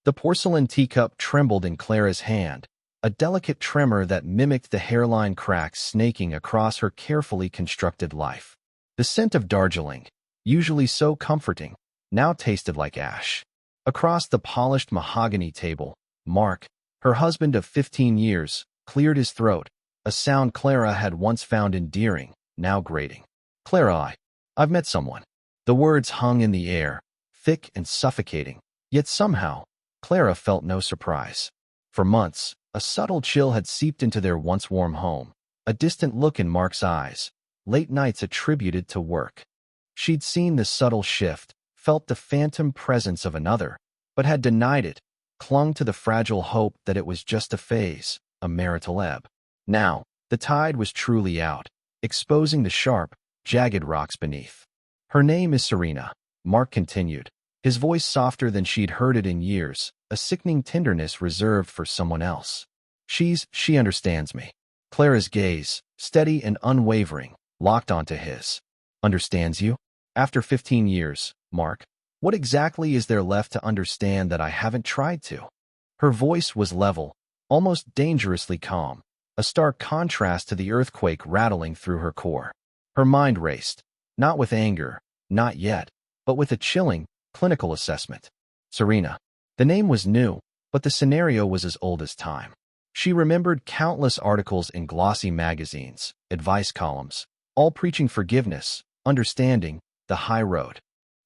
The porcelain teacup trembled in Clara's hand, a delicate tremor that mimicked the hairline cracks snaking across her carefully constructed life. The scent of Darjeeling, usually so comforting, now tasted like ash. Across the polished mahogany table, Mark, her husband of 15 years, cleared his throat, a sound Clara had once found endearing, now grating. "Clara, I've met someone." The words hung in the air, thick and suffocating, yet somehow, Clara felt no surprise. For months, a subtle chill had seeped into their once warm home, a distant look in Mark's eyes, late nights attributed to work. She'd seen the subtle shift, felt the phantom presence of another, but had denied it, clung to the fragile hope that it was just a phase, a marital ebb. Now, the tide was truly out, exposing the sharp, jagged rocks beneath. "Her name is Serena," Mark continued, his voice softer than she'd heard it in years, a sickening tenderness reserved for someone else. She understands me." Clara's gaze, steady and unwavering, locked onto his. "Understands you? After 15 years, Mark, what exactly is there left to understand that I haven't tried to?" Her voice was level, almost dangerously calm, a stark contrast to the earthquake rattling through her core. Her mind raced, not with anger, not yet, but with a chilling, clinical assessment. Serena. The name was new, but the scenario was as old as time. She remembered countless articles in glossy magazines, advice columns, all preaching forgiveness, understanding, the high road.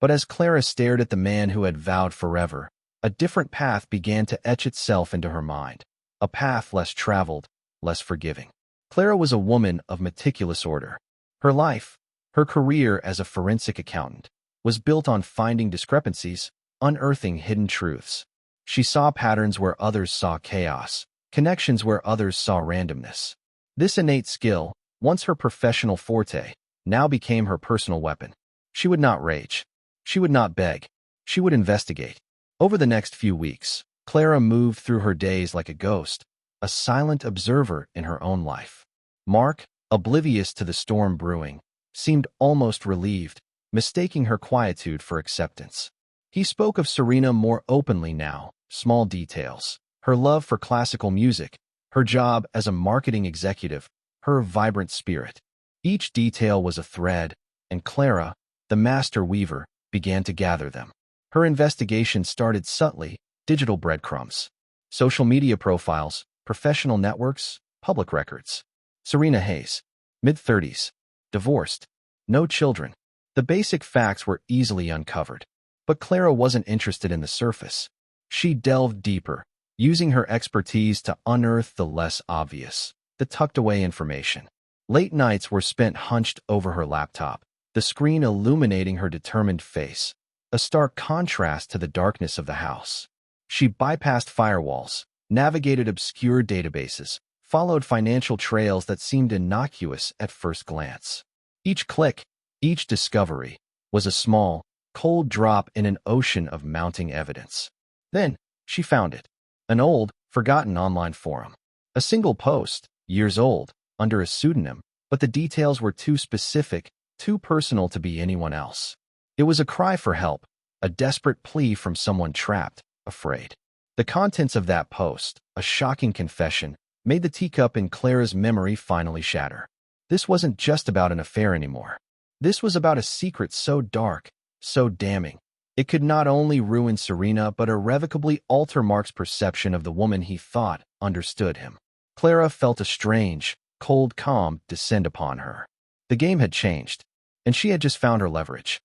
But as Clara stared at the man who had vowed forever, a different path began to etch itself into her mind, a path less traveled, less forgiving. Clara was a woman of meticulous order. Her life, her career as a forensic accountant, was built on finding discrepancies, unearthing hidden truths. She saw patterns where others saw chaos, connections where others saw randomness. This innate skill, once her professional forte, now became her personal weapon. She would not rage. She would not beg. She would investigate. Over the next few weeks, Clara moved through her days like a ghost, a silent observer in her own life. Mark, oblivious to the storm brewing, seemed almost relieved, mistaking her quietude for acceptance. He spoke of Serena more openly now, small details, her love for classical music, her job as a marketing executive, her vibrant spirit. Each detail was a thread, and Clara, the master weaver, began to gather them. Her investigation started subtly, digital breadcrumbs, social media profiles, professional networks, public records. Serena Hayes, mid-30s, divorced, no children. The basic facts were easily uncovered. But Clara wasn't interested in the surface. She delved deeper, using her expertise to unearth the less obvious, the tucked-away information. Late nights were spent hunched over her laptop, the screen illuminating her determined face, a stark contrast to the darkness of the house. She bypassed firewalls, navigated obscure databases, followed financial trails that seemed innocuous at first glance. Each click, each discovery, was a small, cold drop in an ocean of mounting evidence. Then, she found it. An old, forgotten online forum. A single post, years old, under a pseudonym, but the details were too specific, too personal to be anyone else. It was a cry for help, a desperate plea from someone trapped, afraid. The contents of that post, a shocking confession, made the teacup in Clara's memory finally shatter. This wasn't just about an affair anymore. This was about a secret so dark, so damning. It could not only ruin Serena but irrevocably alter Mark's perception of the woman he thought understood him. Clara felt a strange, cold calm descend upon her. The game had changed, and she had just found her leverage.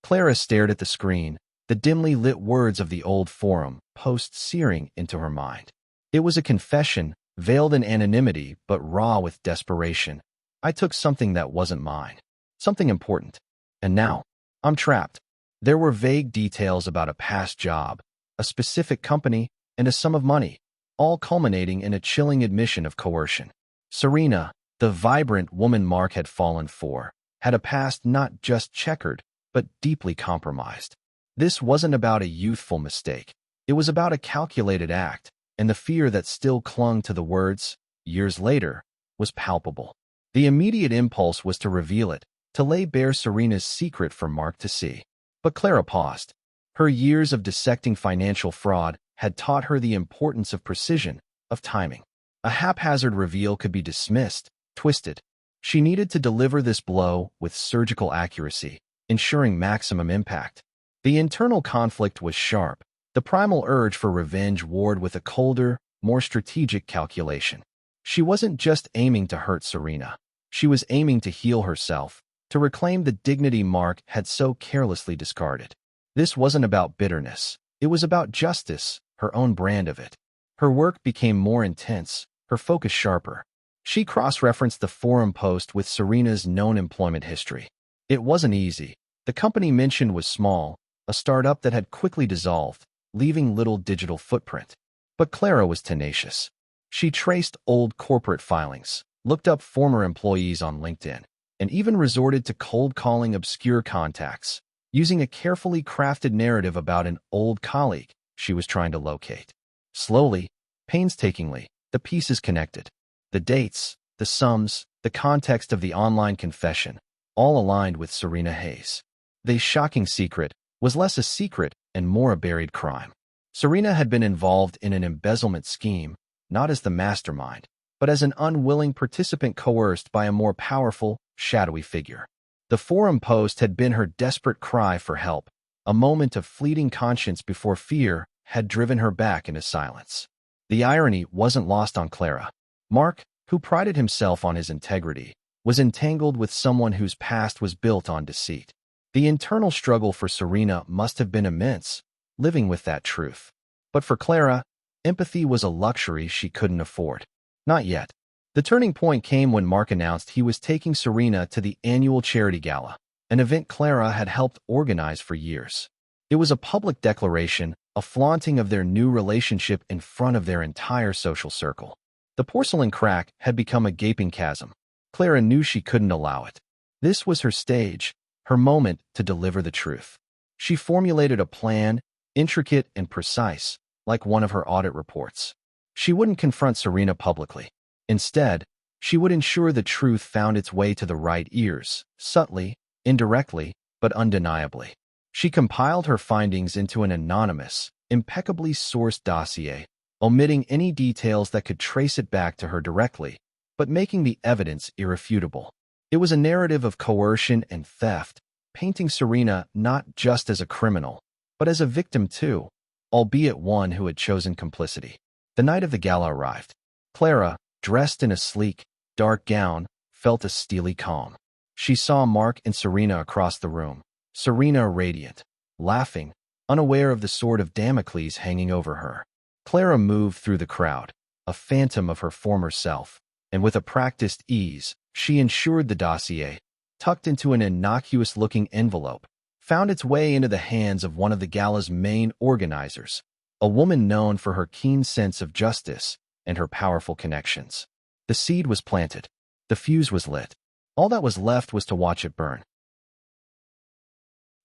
Clara stared at the screen, the dimly lit words of the old forum post searing into her mind. It was a confession, veiled in anonymity but raw with desperation. I took something that wasn't mine, something important, and now, I'm trapped. There were vague details about a past job, a specific company, and a sum of money, all culminating in a chilling admission of coercion. Serena, the vibrant woman Mark had fallen for, had a past not just checkered, but deeply compromised. This wasn't about a youthful mistake. It was about a calculated act, and the fear that still clung to the words, years later, was palpable. The immediate impulse was to reveal it, to lay bare Serena's secret for Mark to see. But Clara paused. Her years of dissecting financial fraud had taught her the importance of precision, of timing. A haphazard reveal could be dismissed, twisted. She needed to deliver this blow with surgical accuracy, ensuring maximum impact. The internal conflict was sharp. The primal urge for revenge warred with a colder, more strategic calculation. She wasn't just aiming to hurt Serena. She was aiming to heal herself, to reclaim the dignity Mark had so carelessly discarded. This wasn't about bitterness. It was about justice, her own brand of it. Her work became more intense, her focus sharper. She cross-referenced the forum post with Serena's known employment history. It wasn't easy. The company mentioned was small, a startup that had quickly dissolved, leaving little digital footprint. But Clara was tenacious. She traced old corporate filings, looked up former employees on LinkedIn, and even resorted to cold calling obscure contacts, using a carefully crafted narrative about an old colleague she was trying to locate. Slowly, painstakingly, the pieces connected. The dates, the sums, the context of the online confession, all aligned with Serena Hayes. The shocking secret was less a secret and more a buried crime. Serena had been involved in an embezzlement scheme, not as the mastermind, but as an unwilling participant coerced by a more powerful, shadowy figure. The forum post had been her desperate cry for help, a moment of fleeting conscience before fear had driven her back into silence. The irony wasn't lost on Clara. Mark, who prided himself on his integrity, was entangled with someone whose past was built on deceit. The internal struggle for Serena must have been immense, living with that truth. But for Clara, empathy was a luxury she couldn't afford. Not yet. The turning point came when Mark announced he was taking Serena to the annual charity gala, an event Clara had helped organize for years. It was a public declaration, a flaunting of their new relationship in front of their entire social circle. The porcelain crack had become a gaping chasm. Clara knew she couldn't allow it. This was her stage, her moment to deliver the truth. She formulated a plan, intricate and precise, like one of her audit reports. She wouldn't confront Serena publicly. Instead, she would ensure the truth found its way to the right ears, subtly, indirectly, but undeniably. She compiled her findings into an anonymous, impeccably sourced dossier, omitting any details that could trace it back to her directly, but making the evidence irrefutable. It was a narrative of coercion and theft, painting Serena not just as a criminal, but as a victim too, albeit one who had chosen complicity. The night of the gala arrived. Clara, dressed in a sleek, dark gown, felt a steely calm. She saw Mark and Serena across the room, Serena radiant, laughing, unaware of the sword of Damocles hanging over her. Clara moved through the crowd, a phantom of her former self, and with a practiced ease, she ensured the dossier, tucked into an innocuous-looking envelope, found its way into the hands of one of the gala's main organizers, a woman known for her keen sense of justice and her powerful connections. The seed was planted. The fuse was lit. All that was left was to watch it burn.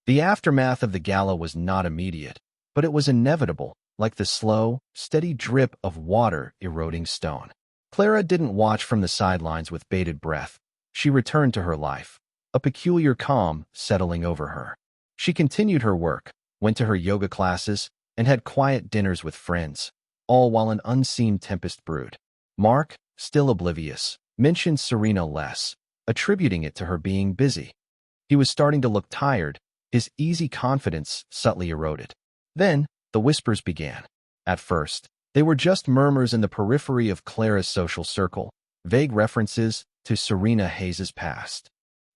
The aftermath of the gala was not immediate, but it was inevitable, like the slow, steady drip of water eroding stone. Clara didn't watch from the sidelines with bated breath. She returned to her life, a peculiar calm settling over her. She continued her work, went to her yoga classes, and had quiet dinners with friends, all while an unseen tempest brewed. Mark, still oblivious, mentioned Serena less, attributing it to her being busy. He was starting to look tired, his easy confidence subtly eroded. Then, the whispers began. At first, they were just murmurs in the periphery of Clara's social circle, vague references to Serena Hayes' past.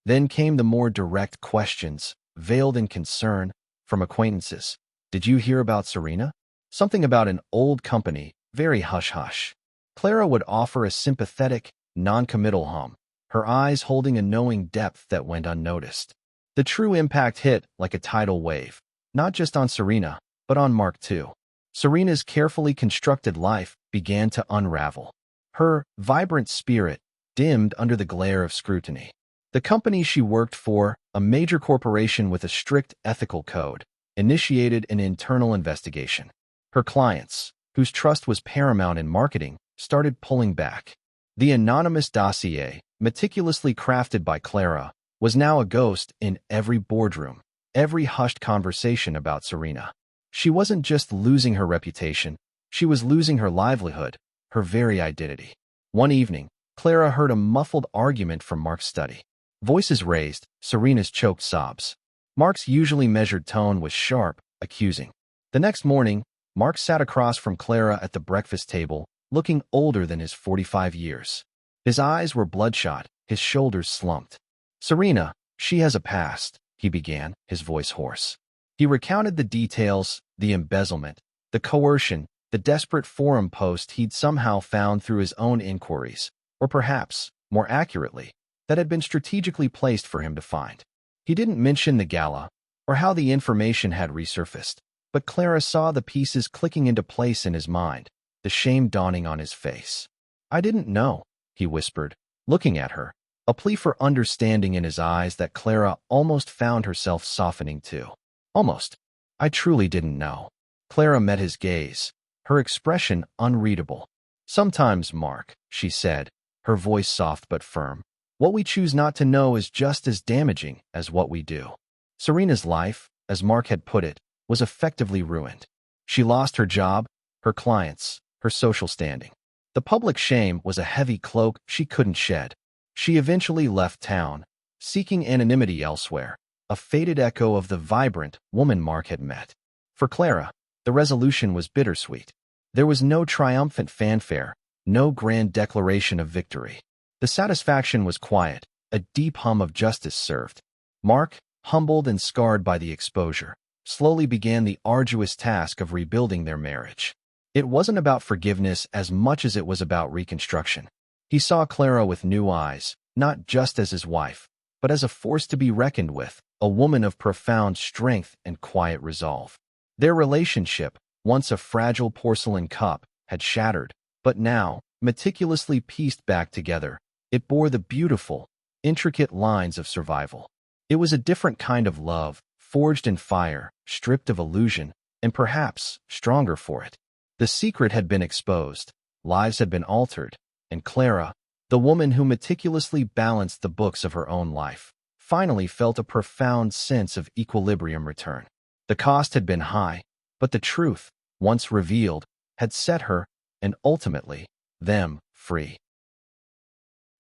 Then came the more direct questions, veiled in concern, from acquaintances. Did you hear about Serena? Something about an old company, very hush-hush. Clara would offer a sympathetic, non-committal hum, her eyes holding a knowing depth that went unnoticed. The true impact hit like a tidal wave, not just on Serena, but on Mark too. Serena's carefully constructed life began to unravel. Her vibrant spirit dimmed under the glare of scrutiny. The company she worked for, a major corporation with a strict ethical code, initiated an internal investigation. Her clients, whose trust was paramount in marketing, started pulling back. The anonymous dossier, meticulously crafted by Clara, was now a ghost in every boardroom, every hushed conversation about Serena. She wasn't just losing her reputation, she was losing her livelihood, her very identity. One evening, Clara heard a muffled argument from Mark's study. Voices raised, Serena's choked sobs. Mark's usually measured tone was sharp, accusing. The next morning, Mark sat across from Clara at the breakfast table, looking older than his 45 years. His eyes were bloodshot, his shoulders slumped. "Serena, she has a past," he began, his voice hoarse. He recounted the details, the embezzlement, the coercion, the desperate forum post he'd somehow found through his own inquiries, or perhaps, more accurately, that had been strategically placed for him to find. He didn't mention the gala, or how the information had resurfaced, but Clara saw the pieces clicking into place in his mind, the shame dawning on his face. "I didn't know," he whispered, looking at her, a plea for understanding in his eyes that Clara almost found herself softening to. "Almost. I truly didn't know." Clara met his gaze, her expression unreadable. "Sometimes, Mark," she said, her voice soft but firm, "what we choose not to know is just as damaging as what we do." Serena's life, as Mark had put it, was effectively ruined. She lost her job, her clients, her social standing. The public shame was a heavy cloak she couldn't shed. She eventually left town, seeking anonymity elsewhere, a faded echo of the vibrant woman Mark had met. For Clara, the resolution was bittersweet. There was no triumphant fanfare, no grand declaration of victory. The satisfaction was quiet, a deep hum of justice served. Mark, humbled and scarred by the exposure, slowly began the arduous task of rebuilding their marriage. It wasn't about forgiveness as much as it was about reconstruction. He saw Clara with new eyes, not just as his wife, but as a force to be reckoned with, a woman of profound strength and quiet resolve. Their relationship, once a fragile porcelain cup, had shattered, but now, meticulously pieced back together, it bore the beautiful, intricate lines of survival. It was a different kind of love, forged in fire, stripped of illusion, and perhaps stronger for it. The secret had been exposed, lives had been altered, and Clara, the woman who meticulously balanced the books of her own life, finally felt a profound sense of equilibrium return. The cost had been high, but the truth, once revealed, had set her, and ultimately, them, free.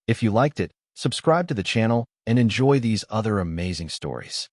If you liked it, subscribe to the channel and enjoy these other amazing stories.